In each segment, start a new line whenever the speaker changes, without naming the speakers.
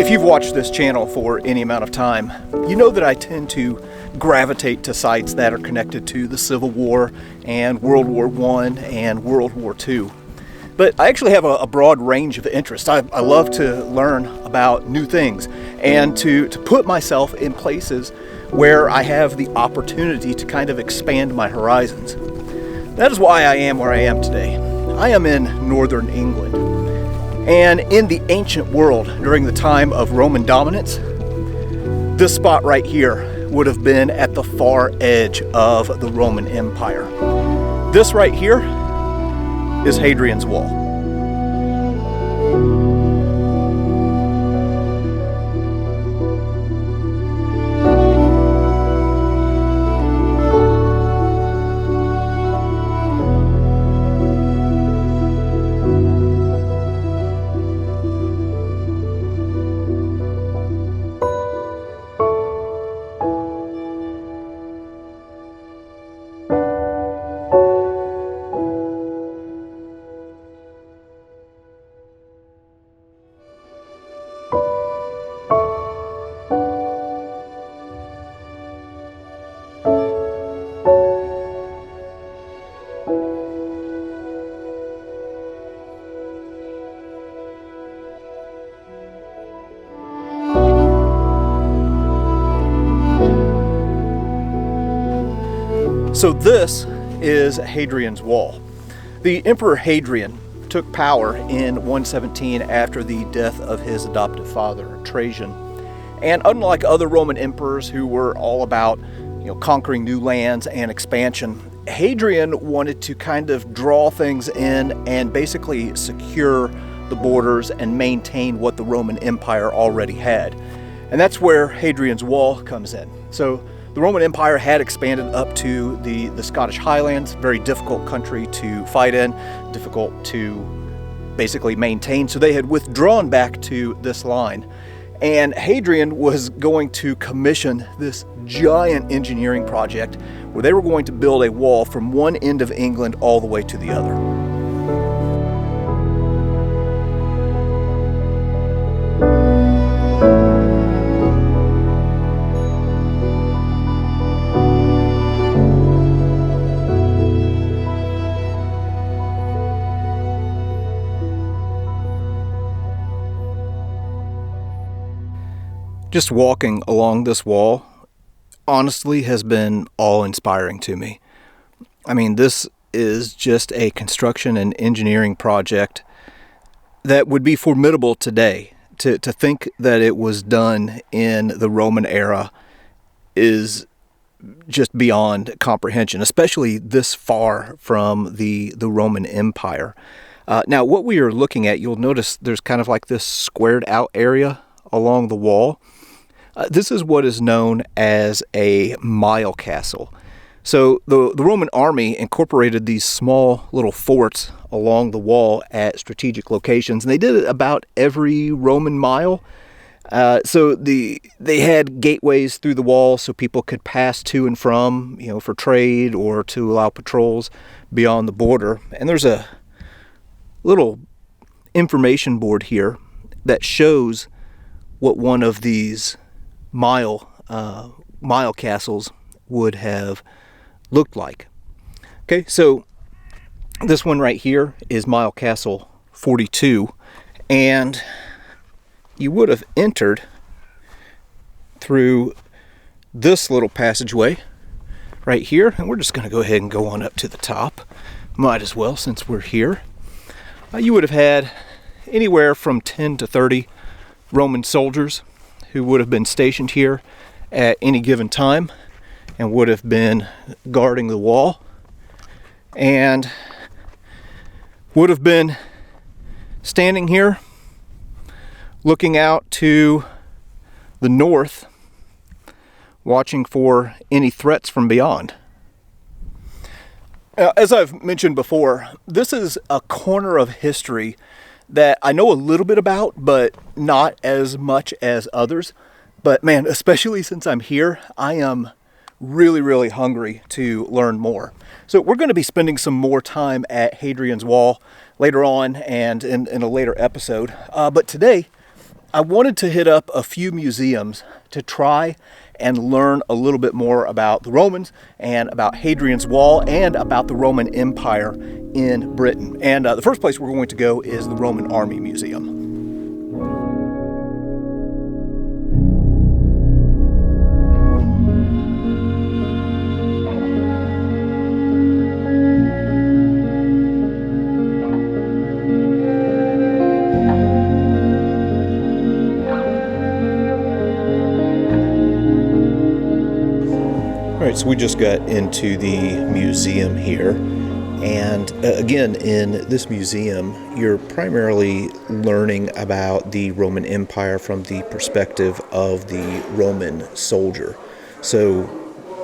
If you've watched this channel for any amount of time, you know that I tend to gravitate to sites that are connected to the Civil War and World War I and World War II. But I actually have a broad range of interests. I love to learn about new things and to put myself in places where I have the opportunity to kind of expand my horizons. That is why I am where I am today. I am in northern England. And in the ancient world, during the time of Roman dominance, this spot right here would have been at the far edge of the Roman Empire. This right here is Hadrian's Wall. So this is Hadrian's Wall. The Emperor Hadrian took power in 117 after the death of his adoptive father, Trajan. And unlike other Roman emperors who were all about, conquering new lands and expansion, Hadrian wanted to kind of draw things in and basically secure the borders and maintain what the Roman Empire already had. And that's where Hadrian's Wall comes in. So the Roman Empire had expanded up to the Scottish Highlands, very difficult country to fight in, difficult to basically maintain. So they had withdrawn back to this line. And Hadrian was going to commission this giant engineering project where they were going to build a wall from one end of England all the way to the other. Just walking along this wall, honestly, has been awe-inspiring to me. I mean, this is just a construction and engineering project that would be formidable today. To think that it was done in the Roman era is just beyond comprehension, especially this far from the Roman Empire. Now, what we are looking at, you'll notice there's kind of like this squared out area along the wall. This is what is known as a mile castle. So the Roman army incorporated these small little forts along the wall at strategic locations, and they did it about every Roman mile. So they had gateways through the wall so people could pass to and from, for trade or to allow patrols beyond the border. And there's a little information board here that shows what one of these mile castles would have looked like. Okay, so this one right here is Mile Castle 42, and you would have entered through this little passageway right here, and we're just going to go ahead and go on up to the top. Might as well, since we're here. You would have had anywhere from 10 to 30 Roman soldiers who would have been stationed here at any given time and would have been guarding the wall and would have been standing here looking out to the north, watching for any threats from beyond. As I've mentioned before, this is a corner of history that I know a little bit about, but not as much as others. But man, especially since I'm here, I am really, really hungry to learn more. So we're going to be spending some more time at Hadrian's Wall later on and in a later episode. But today, I wanted to hit up a few museums to try and learn a little bit more about the Romans and about Hadrian's Wall and about the Roman Empire in Britain. And the first place we're going to go is the Roman Army Museum. So we just got into the museum here, and again, in this museum you're primarily learning about the Roman Empire from the perspective of the Roman soldier. So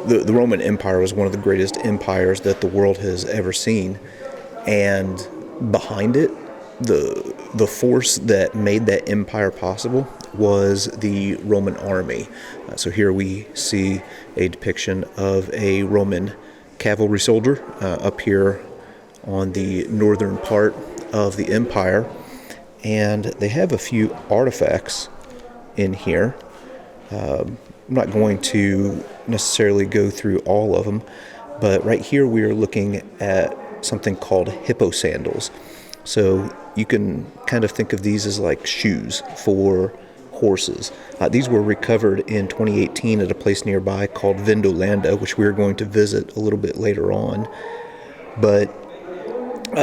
the Roman Empire was one of the greatest empires that the world has ever seen, and behind it, the force that made that empire possible was the Roman army. So here we see a depiction of a Roman cavalry soldier up here on the northern part of the empire, and they have a few artifacts in here. I'm not going to necessarily go through all of them, but right here we are looking at something called hippo sandals. So you can kind of think of these as like shoes for horses. These were recovered in 2018 at a place nearby called Vindolanda, which we're going to visit a little bit later on. But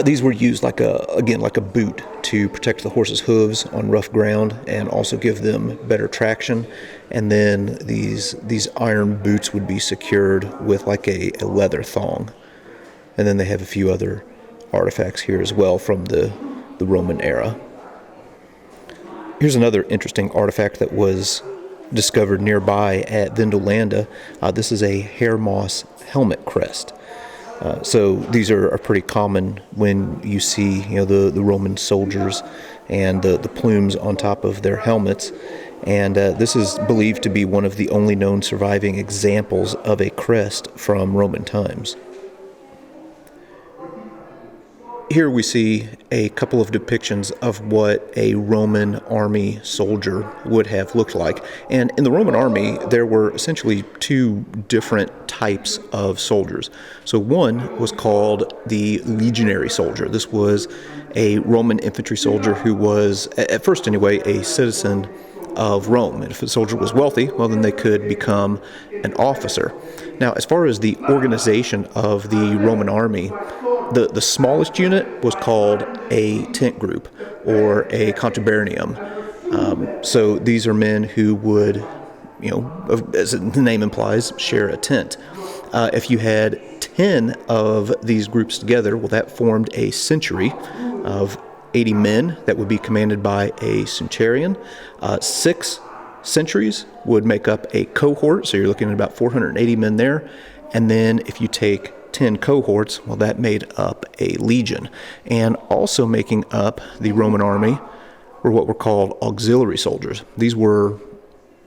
these were used like a boot to protect the horse's hooves on rough ground and also give them better traction. And then these iron boots would be secured with like a leather thong. And then they have a few other artifacts here as well from the Roman era. Here's another interesting artifact that was discovered nearby at Vindolanda. This is a hair moss helmet crest. So these are pretty common when you see the Roman soldiers and the plumes on top of their helmets. And this is believed to be one of the only known surviving examples of a crest from Roman times. Here we see a couple of depictions of what a Roman army soldier would have looked like. And in the Roman army, there were essentially two different types of soldiers. So one was called the legionary soldier. This was a Roman infantry soldier who was, at first anyway, a citizen of Rome. And if a soldier was wealthy, well, then they could become an officer. Now, as far as the organization of the Roman army, the smallest unit was called a tent group or a contubernarium. So these are men who would, as the name implies, share a tent. If you had 10 of these groups together, well, that formed a century of 80 men that would be commanded by a centurion. 6 centuries would make up a cohort, so you're looking at about 480 men there. And then if you take 10 cohorts, well, that made up a legion. And also making up the Roman army were what were called auxiliary soldiers. These were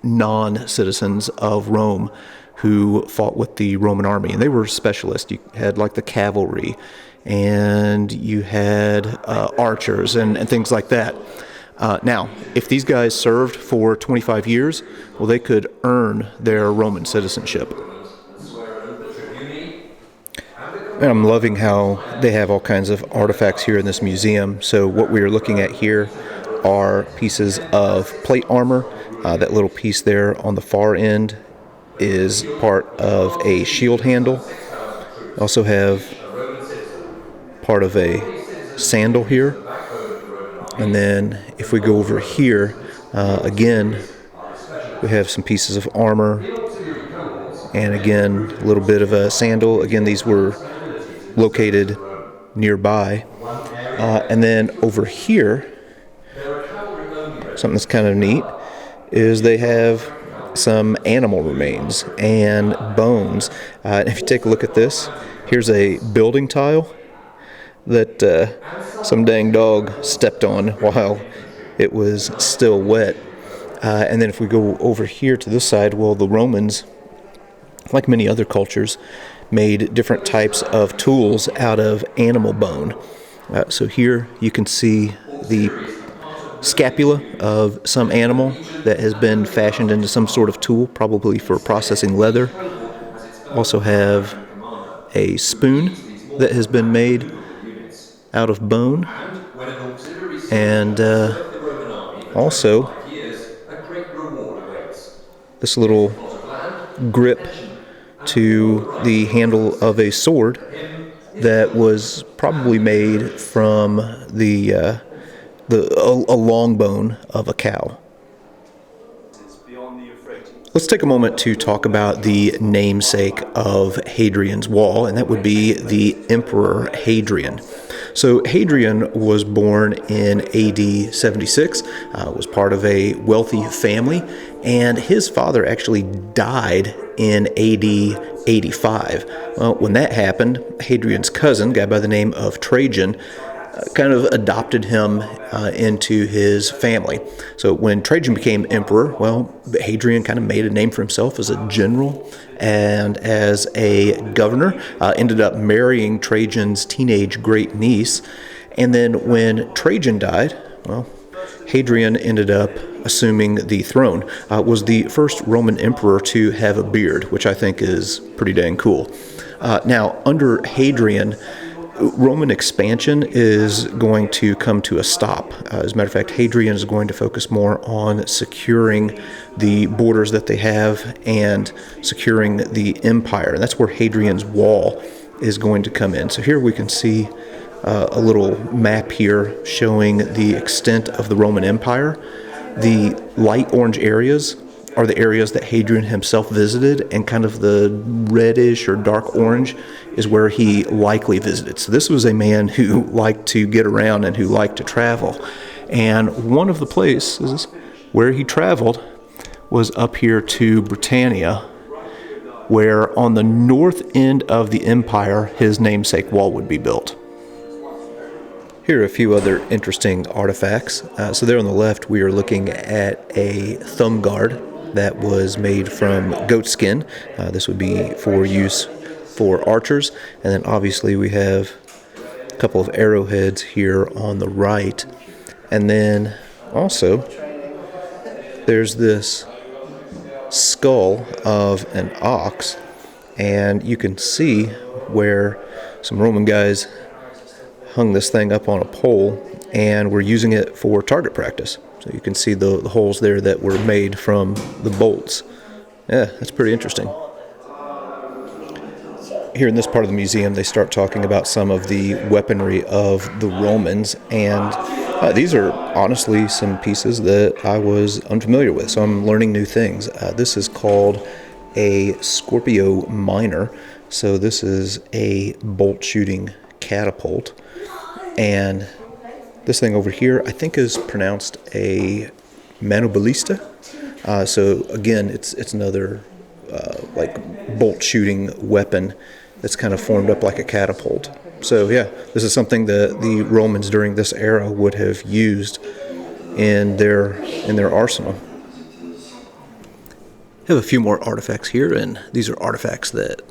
non-citizens of Rome who fought with the Roman army, and they were specialists. You had like the cavalry, and you had archers and things like that. Now, if these guys served for 25 years, well, they could earn their Roman citizenship. And I'm loving how they have all kinds of artifacts here in this museum. So what we're looking at here are pieces of plate armor. That little piece there on the far end is part of a shield handle. Also have part of a sandal here. And then if we go over here, again, we have some pieces of armor. And again, a little bit of a sandal. Again, these were located nearby. And then over here, something that's kind of neat is they have some animal remains and bones. And if you take a look at this, here's a building tile that some dang dog stepped on while it was still wet. And then if we go over here to this side, well, the Romans, like many other cultures, made different types of tools out of animal bone. So here you can see the scapula of some animal that has been fashioned into some sort of tool, probably for processing leather. Also have a spoon that has been made out of bone, and also this little grip to the handle of a sword that was probably made from a long bone of a cow. Let's take a moment to talk about the namesake of Hadrian's Wall, and that would be the Emperor Hadrian. So Hadrian was born in AD 76, was part of a wealthy family, and his father actually died in AD 85. Well, when that happened, Hadrian's cousin, a guy by the name of Trajan, kind of adopted him into his family. So when Trajan became emperor, well, Hadrian kind of made a name for himself as a general and as a governor, ended up marrying Trajan's teenage great niece. And then when Trajan died, well, Hadrian ended up assuming the throne, was the first Roman emperor to have a beard, which I think is pretty dang cool. Now, under Hadrian, Roman expansion is going to come to a stop. As a matter of fact, Hadrian is going to focus more on securing the borders that they have and securing the empire. And that's where Hadrian's Wall is going to come in. So here we can see a little map here showing the extent of the Roman Empire. The light orange areas are the areas that Hadrian himself visited, and kind of the reddish or dark orange is where he likely visited. So this was a man who liked to get around and who liked to travel. And one of the places where he traveled was up here to Britannia, where on the north end of the empire, his namesake wall would be built. Here are a few other interesting artifacts. So there on the left, we are looking at a thumb guard that was made from goat skin. This would be for use for archers. And then obviously we have a couple of arrowheads here on the right. And then also there's this skull of an ox. And you can see where some Roman guys hung this thing up on a pole and were using it for target practice. So you can see the holes there that were made from the bolts. Yeah, that's pretty interesting. Here in this part of the museum, they start talking about some of the weaponry of the Romans, and these are honestly some pieces that I was unfamiliar with, so I'm learning new things. This is called a Scorpio Minor, so this is a bolt-shooting catapult, and this thing over here, I think, is pronounced a manobalista. So again, it's another like bolt shooting weapon that's kind of formed up like a catapult. So yeah, this is something that the Romans during this era would have used in their arsenal. I have a few more artifacts here, and these are artifacts that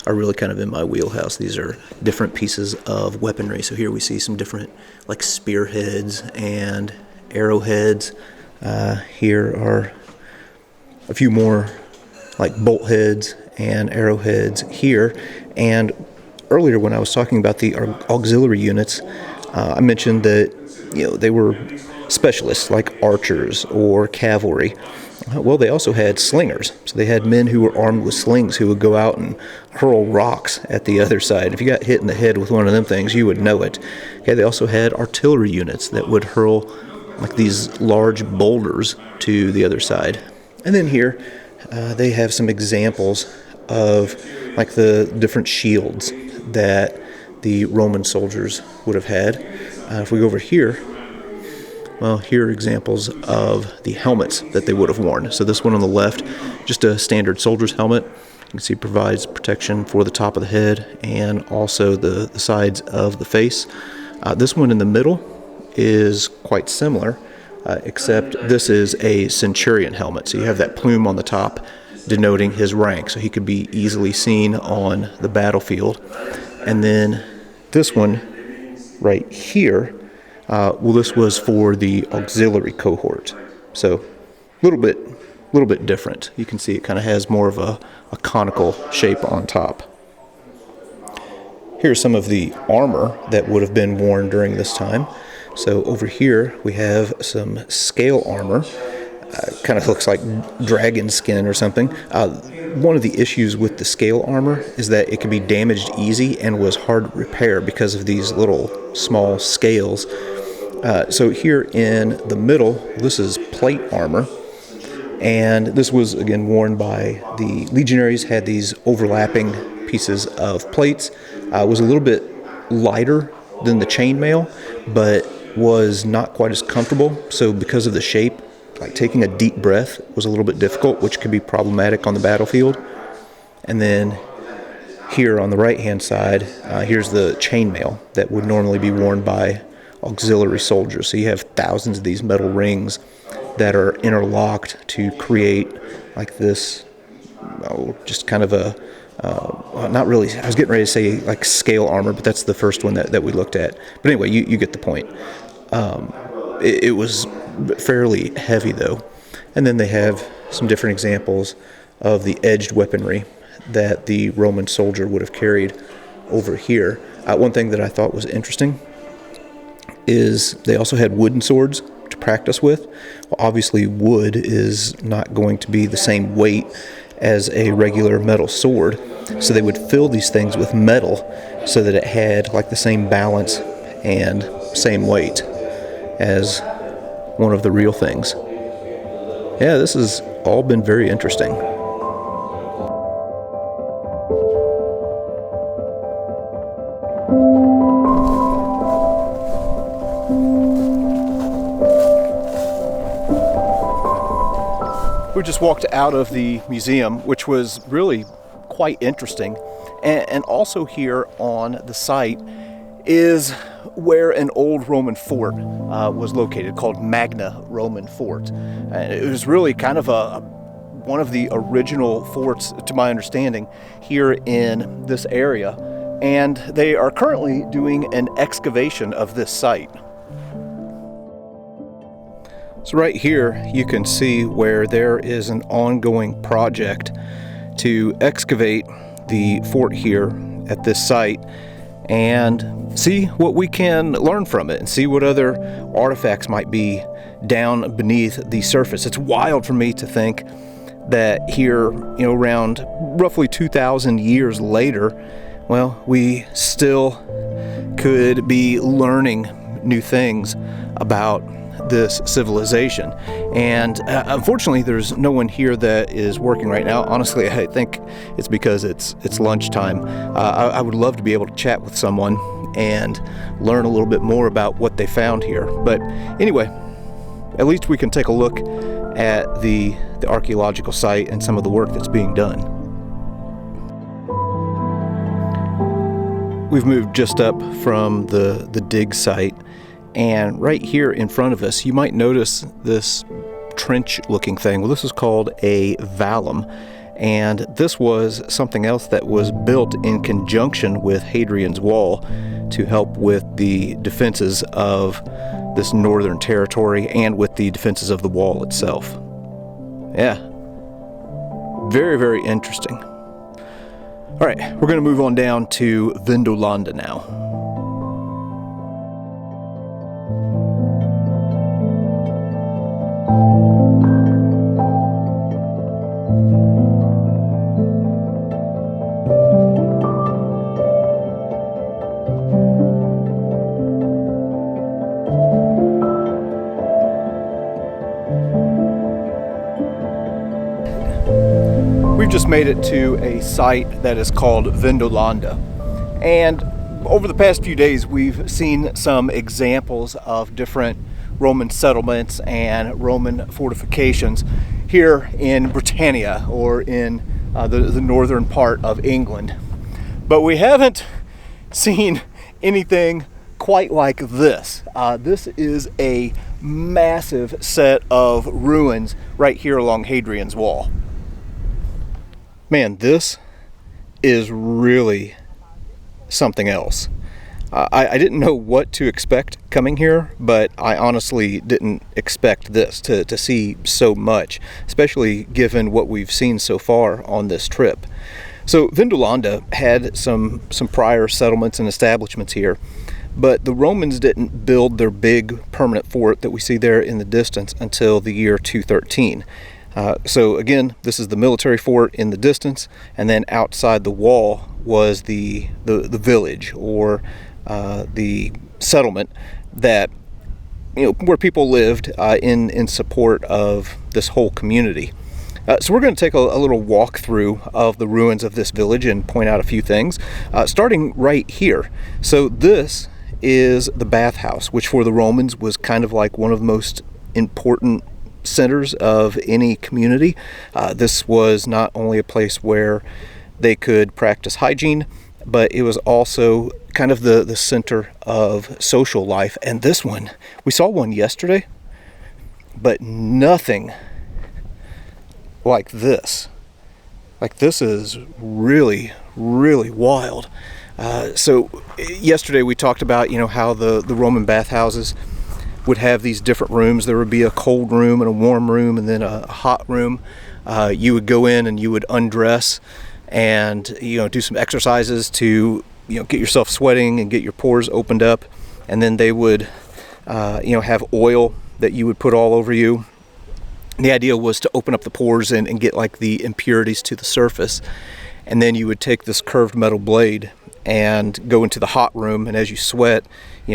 are really kind of in my wheelhouse. These are different pieces of weaponry. So here we see some different like spearheads and arrowheads. Here are a few more like bolt heads and arrowheads here. And earlier when I was talking about the auxiliary units, I mentioned that they were specialists like archers or cavalry. Well, they also had slingers. So they had men who were armed with slings who would go out and hurl rocks at the other side. If you got hit in the head with one of them things, you would know it. Okay, they also had artillery units that would hurl like these large boulders to the other side. And then here, they have some examples of like the different shields that the Roman soldiers would have had. If we go over here, well, here are examples of the helmets that they would have worn. So this one on the left, just a standard soldier's helmet. You can see it provides protection for the top of the head and also the sides of the face. This one in the middle is quite similar, except this is a centurion helmet. So you have that plume on the top denoting his rank, so he could be easily seen on the battlefield. And then this one right here, Well, this was for the auxiliary cohort, so a little bit different. You can see it kind of has more of a conical shape on top. Here's some of the armor that would have been worn during this time. So over here we have some scale armor. Kind of looks like dragon skin or something. One of the issues with the scale armor is that it can be damaged easy and was hard to repair because of these little small scales. So here in the middle, this is plate armor. And this was, again, worn by the legionaries, had these overlapping pieces of plates. Was a little bit lighter than the chainmail, but was not quite as comfortable. So because of the shape, like taking a deep breath was a little bit difficult, which could be problematic on the battlefield. And then here on the right-hand side, here's the chainmail that would normally be worn by auxiliary soldiers. So you have thousands of these metal rings that are interlocked to create like this, just kind of a, not really, I was getting ready to say like scale armor, but that's the first one that we looked at. But anyway, you get the point. It was fairly heavy though. And then they have some different examples of the edged weaponry that the Roman soldier would have carried over here. One thing that I thought was interesting is they also had wooden swords to practice with. Well, obviously wood is not going to be the same weight as a regular metal sword, so they would fill these things with metal so that it had like the same balance and same weight as one of the real things. Yeah, this has all been very interesting. We just walked out of the museum, which was really quite interesting. And also here on the site is where an old Roman fort was located, called Magna Roman Fort. And it was really kind of one of the original forts, to my understanding, here in this area. And they are currently doing an excavation of this site. So right here you can see where there is an ongoing project to excavate the fort here at this site and see what we can learn from it and see what other artifacts might be down beneath the surface. It's wild for me to think that here, around roughly 2,000 years later, well, we still could be learning new things about this civilization. And unfortunately there's no one here that is working right now. Honestly, I think it's because it's lunchtime. I would love to be able to chat with someone and learn a little bit more about what they found here. But anyway, at least we can take a look at the archaeological site and some of the work that's being done. We've moved just up from the dig site, and right here in front of us you might notice this trench looking thing. Well, this is called a vallum, and this was something else that was built in conjunction with Hadrian's wall to help with the defenses of this northern territory and with the defenses of the wall itself. Yeah, very, very interesting. All right, we're going to move on down to Vindolanda now. We've just made it to a site that is called Vindolanda, and over the past few days we've seen some examples of different Roman settlements and Roman fortifications here in Britannia, or in the northern part of England. But we haven't seen anything quite like this. This is a massive set of ruins right here along Hadrian's Wall. Man, this is really something else. I didn't know what to expect coming here, but I honestly didn't expect this, to see so much, especially given what we've seen so far on this trip. So Vindolanda had some prior settlements and establishments here, but the Romans didn't build their big permanent fort that we see there in the distance until the year 213. So again, this is the military fort in the distance, and then outside the wall was the village, or the settlement that, where people lived in support of this whole community. So we're going to take a little walk through of the ruins of this village and point out a few things, starting right here. So this is the bathhouse, which for the Romans was kind of like one of the most important centers of any community. This was not only a place where they could practice hygiene, but it was also kind of the center of social life. And this one, we saw one yesterday, but nothing like this. Like, this is really, really wild. So yesterday we talked about, how the Roman bathhouses would have these different rooms. There would be a cold room and a warm room and then a hot room. You would go in and you would undress and do some exercises to get yourself sweating and get your pores opened up, and then they would have oil that you would put all over you. And the idea was to open up the pores and get like the impurities to the surface, and then you would take this curved metal blade and go into the hot room, and as you sweat,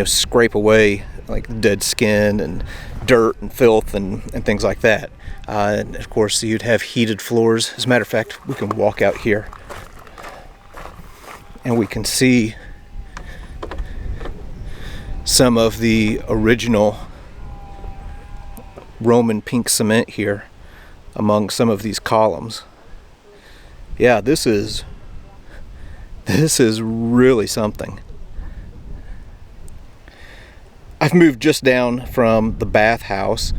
scrape away like dead skin and dirt and filth and things like that. And of course you'd have heated floors. As a matter of fact, we can walk out here and we can see some of the original Roman pink cement here among some of these columns. Yeah, this is really something. I've moved just down from the bathhouse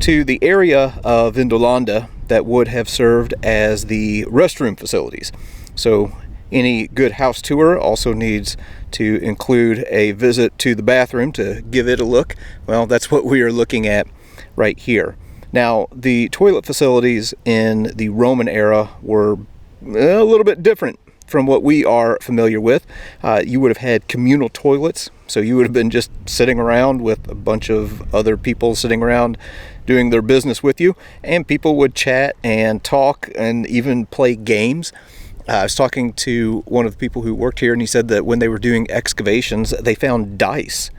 to the area of Vindolanda that would have served as the restroom facilities. So any good house tour also needs to include a visit to the bathroom to give it a look. Well, that's what we are looking at right here. Now, the toilet facilities in the Roman era were a little bit different from what we are familiar with. You would have had communal toilets, so you would have been just sitting around with a bunch of other people sitting around doing their business with you, and people would chat and talk and even play games. I was talking to one of the people who worked here, and he said that when they were doing excavations, they found dice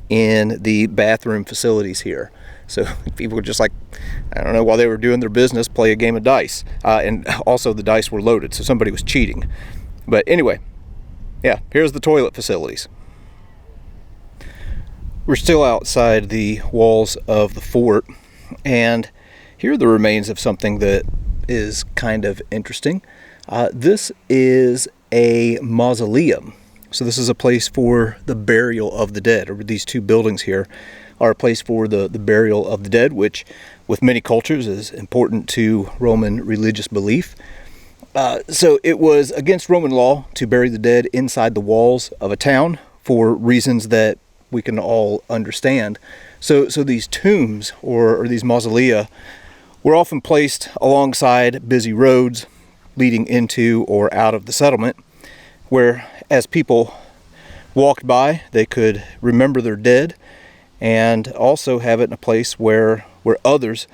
in the bathroom facilities here. So people would just, like, I don't know, while they were doing their business, play a game of dice. And also the dice were loaded, so somebody was cheating. But anyway, yeah, here's the toilet facilities. We're still outside the walls of the fort, and here are the remains of something that is kind of interesting. This is a mausoleum. So this is a place for the burial of the dead, or these two buildings here are a place for the burial of the dead, which with many cultures is important to Roman religious belief. So it was against Roman law to bury the dead inside the walls of a town for reasons that we can all understand. So these tombs or these mausolea were often placed alongside busy roads leading into or out of the settlement, where as people walked by, they could remember their dead and also have it in a place where others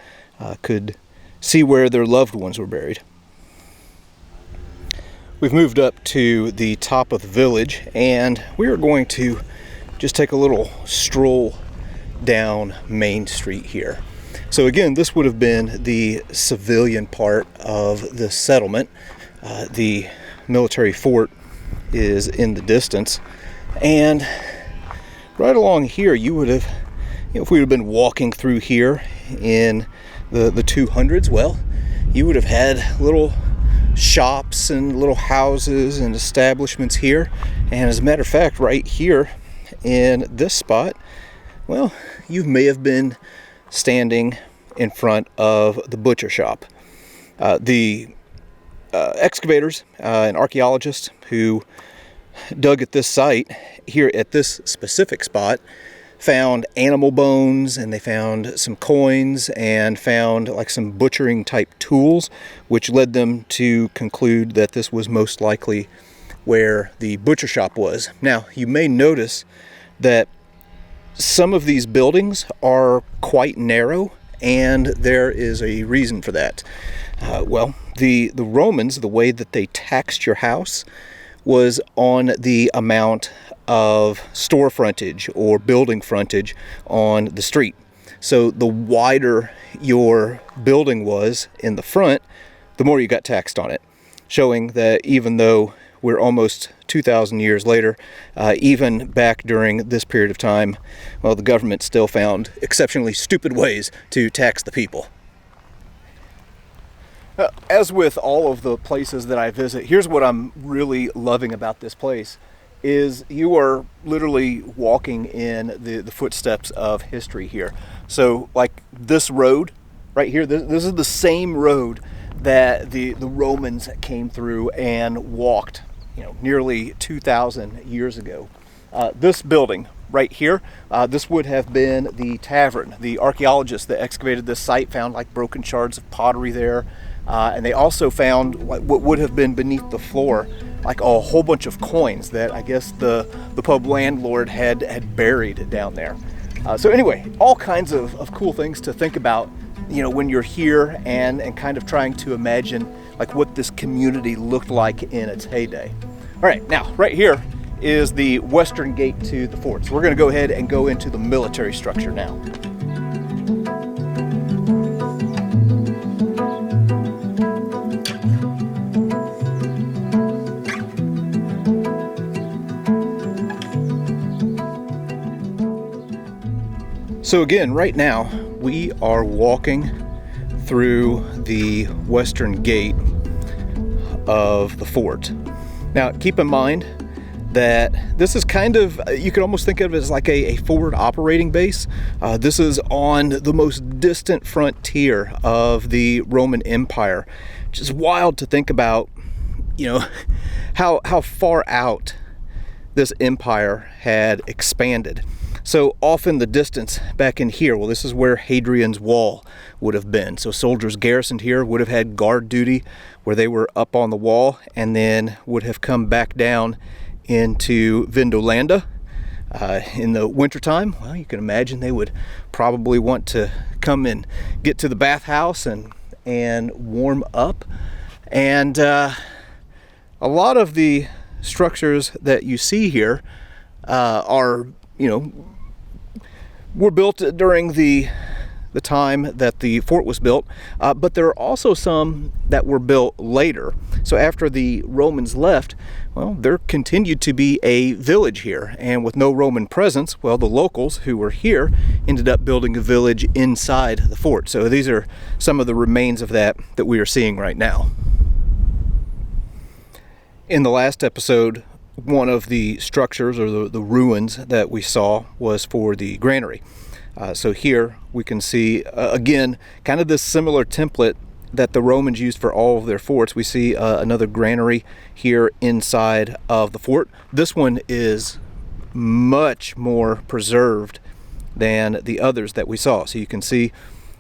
could see where their loved ones were buried. We've moved up to the top of the village, and we are going to just take a little stroll down Main Street here. So again, this would have been the civilian part of the settlement. The military fort is in the distance, and right along here you would have, if we would have been walking through here in the 200s, well, you would have had little shops and little houses and establishments here. And as a matter of fact, right here in this spot, well, you may have been standing in front of the butcher shop. The excavators and archaeologists who dug at this site here at this specific spot found animal bones, and they found some coins, and found like some butchering type tools, which led them to conclude that this was most likely where the butcher shop was. Now, you may notice that some of these buildings are quite narrow, and there is a reason for that. The Romans, the way that they taxed your house was on the amount of store frontage or building frontage on the street. So the wider your building was in the front, the more you got taxed on it, showing that even though we're almost 2,000 years later, even back during this period of time, well, the government still found exceptionally stupid ways to tax the people. As with all of the places that I visit, here's what I'm really loving about this place is you are literally walking in the footsteps of history here. So like this road right here, this is the same road that the Romans came through and walked, nearly 2,000 years ago. This building right here, this would have been the tavern. The archaeologists that excavated this site found like broken shards of pottery there. And they also found what would have been beneath the floor, like a whole bunch of coins that I guess the pub landlord had buried down there. So anyway, all kinds of cool things to think about, when you're here and kind of trying to imagine like what this community looked like in its heyday. All right, now right here is the western gate to the fort. So we're going to go ahead and go into the military structure now. So again, right now, we are walking through the western gate of the fort. Now, keep in mind that this is kind of, you could almost think of it as like a forward operating base. This is on the most distant frontier of the Roman Empire. Which is wild to think about, how far out this empire had expanded. So off in the distance back in here, well, this is where Hadrian's wall would have been. So soldiers garrisoned here would have had guard duty where they were up on the wall, and then would have come back down into Vindolanda. In the wintertime, well, you can imagine they would probably want to come and get to the bathhouse and warm up. And a lot of the structures that you see here are, were built during the time that the fort was built, but there are also some that were built later. So after the Romans left, well, there continued to be a village here, and with no Roman presence, well, the locals who were here ended up building a village inside the fort. So these are some of the remains of that we are seeing right now. In the last episode, one of the structures or the ruins that we saw was for the granary. So here we can see, again, kind of this similar template that the Romans used for all of their forts. We see another granary here inside of the fort. This one is much more preserved than the others that we saw. So you can see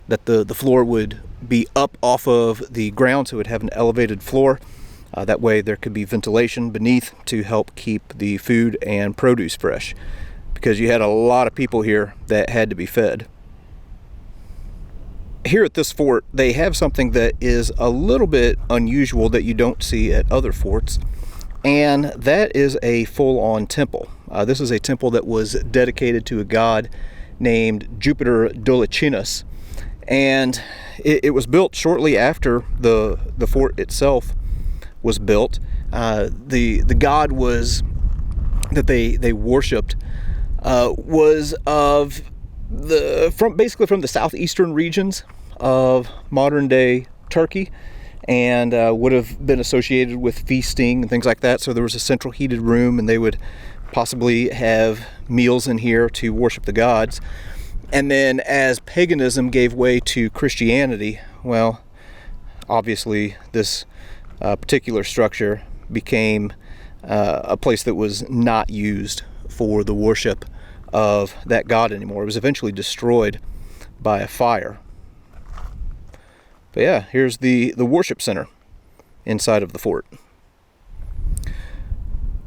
that the floor would be up off of the ground, so it would have an elevated floor. That way there could be ventilation beneath to help keep the food and produce fresh, because you had a lot of people here that had to be fed. Here at this fort, they have something that is a little bit unusual that you don't see at other forts, and that is a full-on temple. This is a temple that was dedicated to a god named Jupiter Dolicinus, and it was built shortly after the fort itself was built. The god was that they worshipped was of basically from the southeastern regions of modern day Turkey, and would have been associated with feasting and things like that. So there was a central heated room, and they would possibly have meals in here to worship the gods. And then as paganism gave way to Christianity, well, obviously this particular structure became a place that was not used for the worship of that god anymore. It was eventually destroyed by a fire. But yeah, here's the worship center inside of the fort.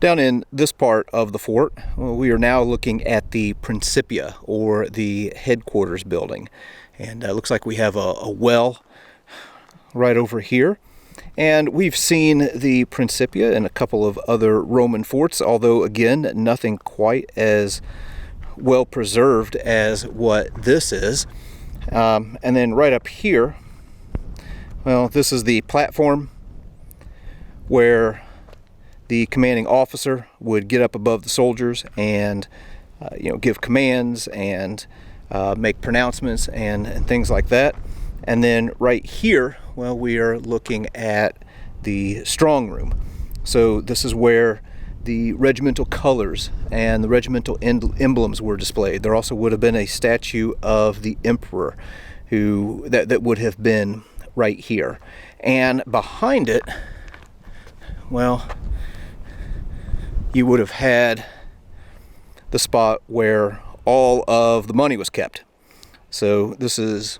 Down in this part of the fort, we are now looking at the Principia, or the headquarters building. And it looks like we have a well right over here. And we've seen the Principia in a couple of other Roman forts, although again, nothing quite as well preserved as what this is. And then right up here, well, this is the platform where the commanding officer would get up above the soldiers and give commands and make pronouncements and things like that. And then right here, well, we are looking at the strong room. So this is where the regimental colors and the regimental emblems were displayed. There also would have been a statue of the emperor that would have been right here. And behind it, well, you would have had the spot where all of the money was kept. So this is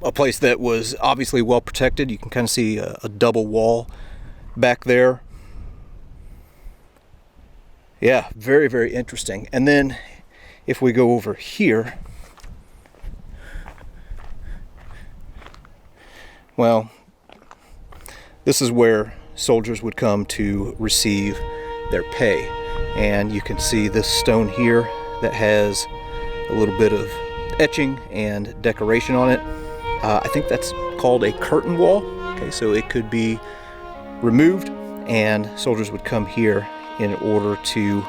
a place that was obviously well protected. You can kind of see a double wall back there. Yeah, very, very interesting. And then if we go over here, well, this is where soldiers would come to receive their pay. And you can see this stone here that has a little bit of etching and decoration on it. I think that's called a curtain wall. Okay, so it could be removed and soldiers would come here in order to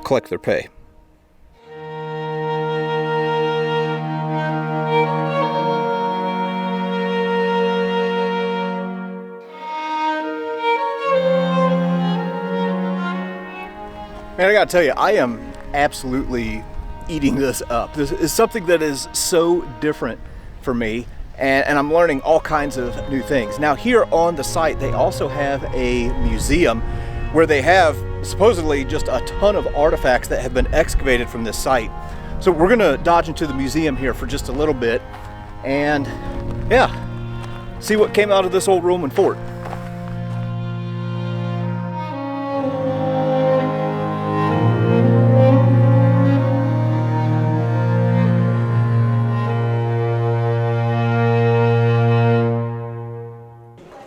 collect their pay. Man, I gotta tell you, I am absolutely eating this up. This is something that is so different for me, and I'm learning all kinds of new things. Now here on the site, they also have a museum where they have supposedly just a ton of artifacts that have been excavated from this site. So we're gonna dodge into the museum here for just a little bit and yeah, see what came out of this old Roman fort.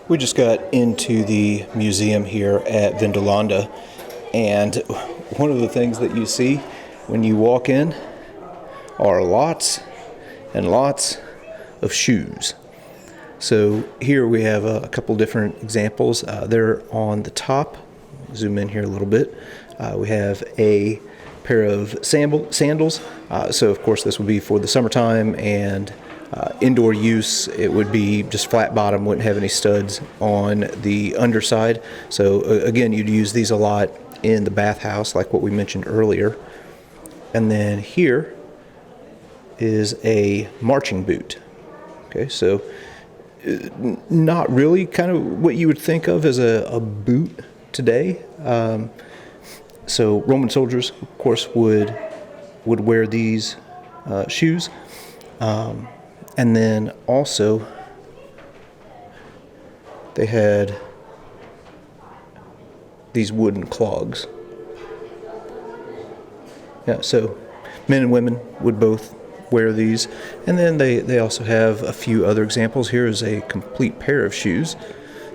We just got into the museum here at Vindolanda, and one of the things that you see when you walk in are lots and lots of shoes. So here we have a couple different examples. They're on the top. Zoom in here a little bit. We have a pair of sandals. So of course this would be for the summertime and indoor use. It would be just flat bottom, wouldn't have any studs on the underside. So again, you'd use these a lot in the bathhouse like what we mentioned earlier. And then here is a marching boot. Okay, so not really kind of what you would think of as a boot today. So Roman soldiers, of course, would wear these shoes. And then also they had these wooden clogs. Yeah, so men and women would both wear these. And then they also have a few other examples. Here is a complete pair of shoes.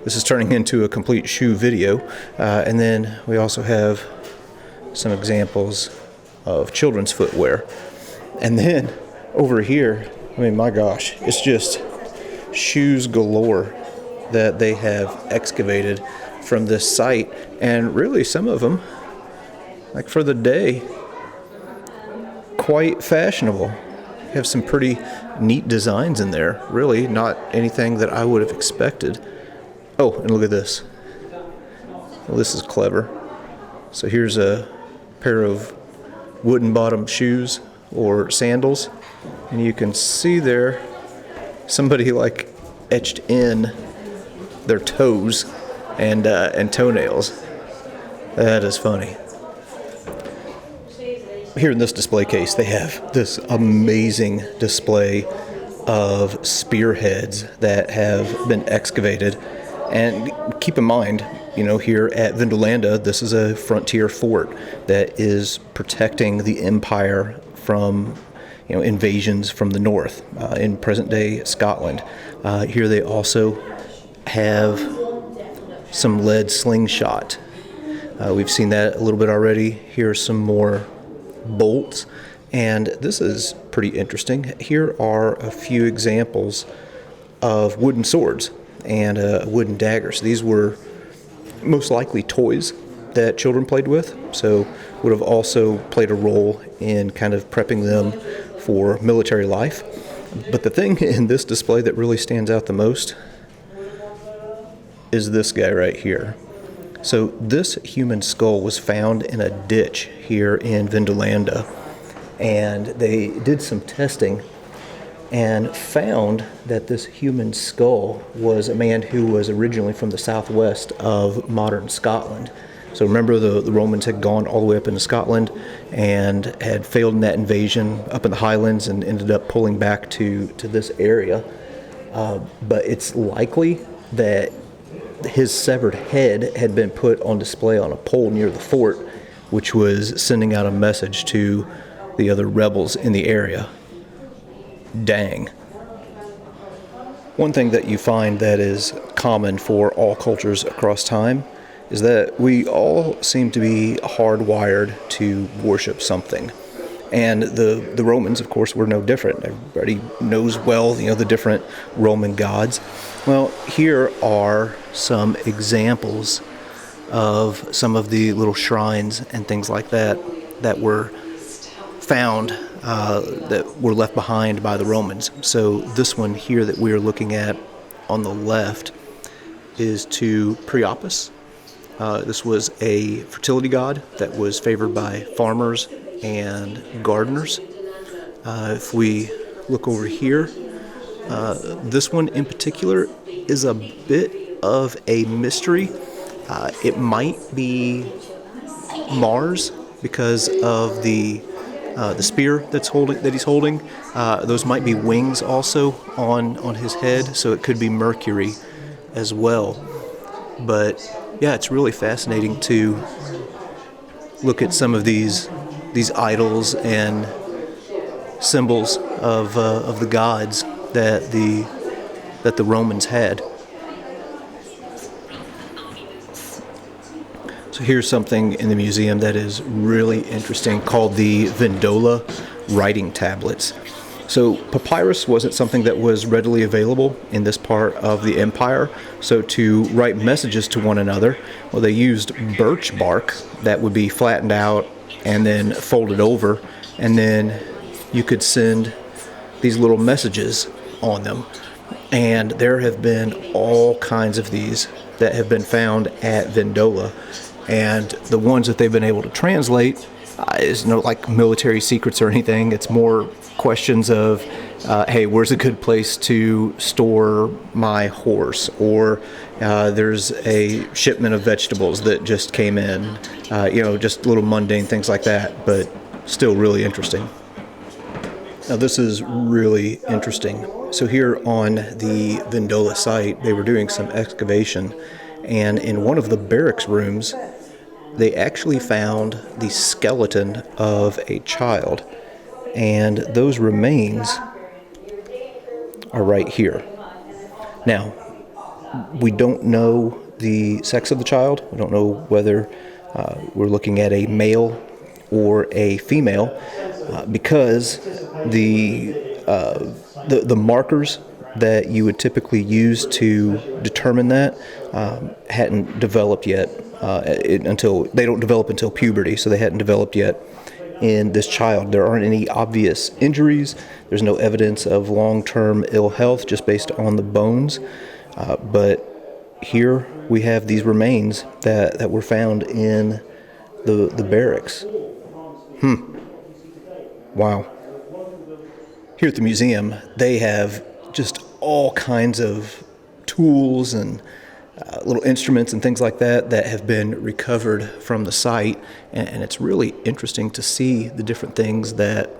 This is turning into a complete shoe video. And then we also have some examples of children's footwear. And then over here, I mean, my gosh, it's just shoes galore that they have excavated from this site. And really some of them, like for the day, quite fashionable. Have some pretty neat designs in there. Really not anything that I would have expected. Oh, and look at this. Well, this is clever. So here's a pair of wooden bottom shoes or sandals. And you can see there somebody like etched in their toes and toenails. That is funny. Here in this display case, they have this amazing display of spearheads that have been excavated. And keep in mind, here at Vindolanda, this is a frontier fort that is protecting the empire from, invasions from the north in present-day Scotland. Here they also have some lead slingshot. We've seen that a little bit already. Here's some more bolts, and this is pretty interesting. Here are a few examples of wooden swords and wooden daggers. These were most likely toys that children played with, so would have also played a role in kind of prepping them for military life. But the thing in this display that really stands out the most is this guy right here. So this human skull was found in a ditch here in Vindolanda, and they did some testing and found that this human skull was a man who was originally from the southwest of modern Scotland. So remember, the Romans had gone all the way up into Scotland and had failed in that invasion up in the Highlands and ended up pulling back to this area. But it's likely that his severed head had been put on display on a pole near the fort, which was sending out a message to the other rebels in the area. Dang. One thing that you find that is common for all cultures across time is that we all seem to be hardwired to worship something. And the Romans, of course, were no different. Everybody knows well, the different Roman gods. Well, here are some examples of some of the little shrines and things like that were found, that were left behind by the Romans. So this one here that we are looking at on the left is to Priapus. This was a fertility god that was favored by farmers and gardeners. If we look over here, this one in particular is a bit of a mystery. It might be Mars because of the spear that he's holding. Those might be wings also on his head, so it could be Mercury as well. But yeah, it's really fascinating to look at some of these idols and symbols of the gods that the Romans had. So here's something in the museum that is really interesting called the Vindola writing tablets. So papyrus wasn't something that was readily available in this part of the empire. So to write messages to one another, well, they used birch bark that would be flattened out and then folded over, and then you could send these little messages on them. And there have been all kinds of these that have been found at Vindola, and the ones that they've been able to translate is no like military secrets or anything. It's more questions of, hey, where's a good place to store my horse? Or there's a shipment of vegetables that just came in. Just little mundane things like that, but still really interesting. Now this is really interesting. So here on the Vindola site, they were doing some excavation, and in one of the barracks rooms, they actually found the skeleton of a child, and those remains are right here. Now, we don't know the sex of the child. We don't know whether we're looking at a male or a female, because the markers that you would typically use to determine that hadn't developed yet. They don't develop until puberty, so they hadn't developed yet in this child. There aren't any obvious injuries. There's no evidence of long-term ill health just based on the bones. But here we have these remains that were found in the barracks. Wow. Here at the museum, they have just all kinds of tools and little instruments and things like that that have been recovered from the site, and it's really interesting to see the different things that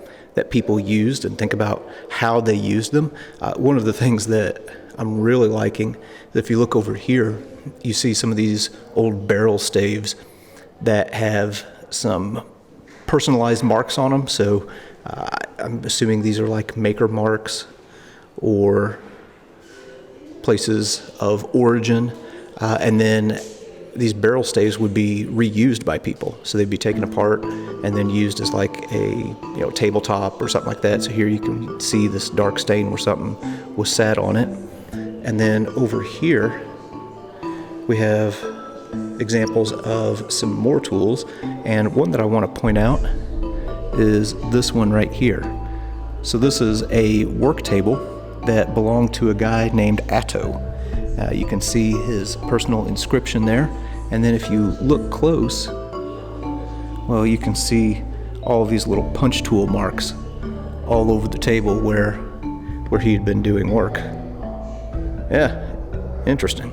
people used and think about how they used them. One of the things that I'm really liking is if you look over here, you see some of these old barrel staves that have some personalized marks on them. So I'm assuming these are like maker marks or places of origin. And then these barrel staves would be reused by people. So they'd be taken apart and then used as like a tabletop or something like that. So here you can see this dark stain where something was sat on it. And then over here we have examples of some more tools. And one that I want to point out is this one right here. So this is a work table that belonged to a guy named Atto. You can see his personal inscription there. And then if you look close, well, you can see all of these little punch tool marks all over the table where he had been doing work. Yeah, interesting.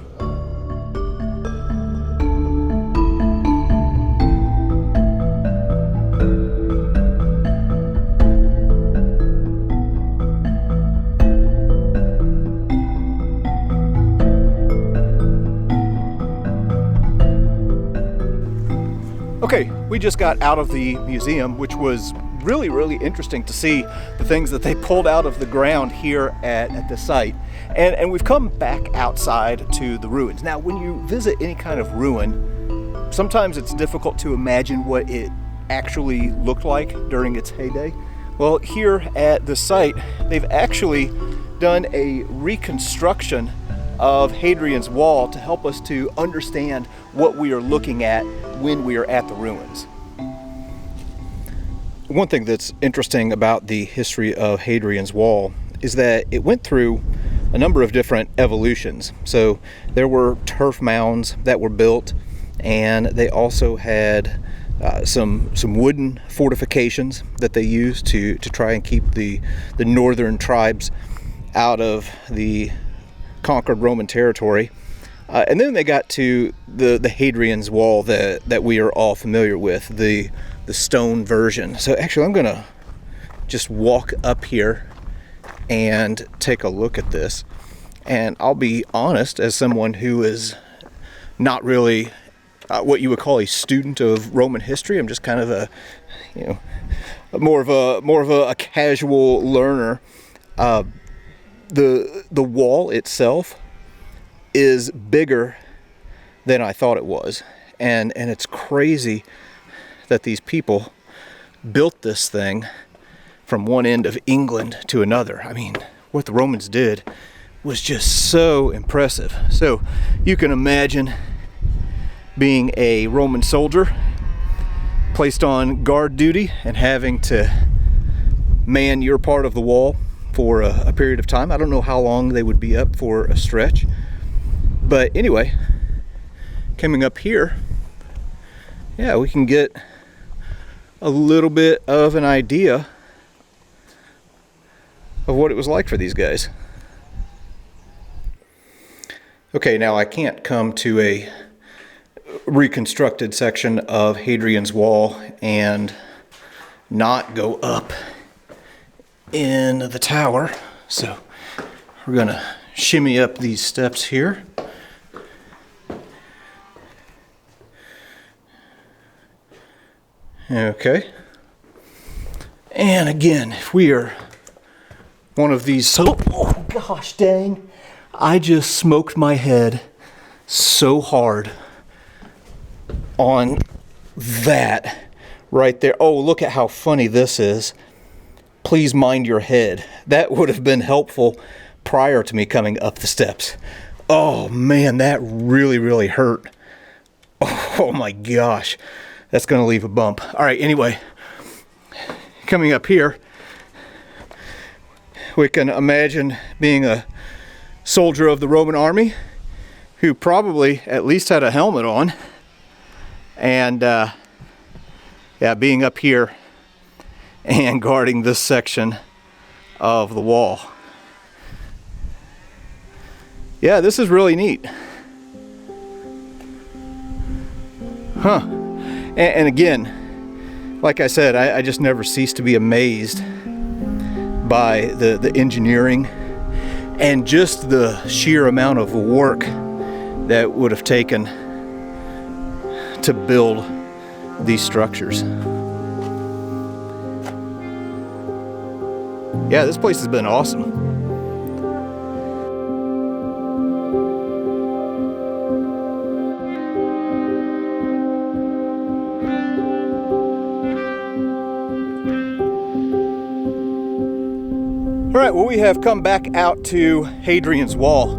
Okay, we just got out of the museum, which was really, really interesting to see the things that they pulled out of the ground here at the site. And we've come back outside to the ruins. Now, when you visit any kind of ruin, sometimes it's difficult to imagine what it actually looked like during its heyday. Well, here at the site, they've actually done a reconstruction of Hadrian's Wall to help us to understand what we are looking at when we are at the ruins. One thing that's interesting about the history of Hadrian's Wall is that it went through a number of different evolutions. So there were turf mounds that were built, and they also had some wooden fortifications that they used to try and keep the northern tribes out of the conquered Roman territory. And then they got to the Hadrian's Wall that we are all familiar with, the stone version. So actually I'm gonna just walk up here and take a look at this. And I'll be honest, as someone who is not really what you would call a student of Roman history, I'm just kind of more of a casual learner. The wall itself is bigger than I thought it was, and it's crazy that these people built this thing from one end of England to another. I mean, what the Romans did was just so impressive. So you can imagine being a Roman soldier placed on guard duty and having to man your part of the wall for a period of time. I don't know how long they would be up for a stretch. But anyway, coming up here, yeah, we can get a little bit of an idea of what it was like for these guys. Okay, now I can't come to a reconstructed section of Hadrian's Wall and not go up in the tower. So we're gonna shimmy up these steps here. Okay. And again, if we are one of these, oh gosh dang, I just smoked my head so hard on that right there. Oh, look at how funny this is. Please mind your head. That would have been helpful prior to me coming up the steps. Oh man, that really, really hurt. Oh my gosh. That's going to leave a bump. All right, anyway, coming up here, we can imagine being a soldier of the Roman army who probably at least had a helmet on, and being up here and guarding this section of the wall. Yeah, this is really neat. Huh. And again, like I said, I just never cease to be amazed by the engineering and just the sheer amount of work that would have taken to build these structures. Yeah, this place has been awesome. All right, well, we have come back out to Hadrian's Wall,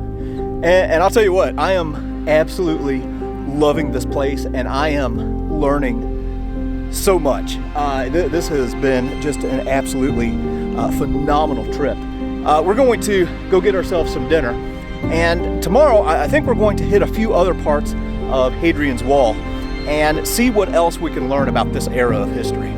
and I'll tell you what, I am absolutely loving this place, and I am learning so much. This has been just an absolutely phenomenal trip. We're going to go get ourselves some dinner, and tomorrow I think we're going to hit a few other parts of Hadrian's Wall and see what else we can learn about this era of history.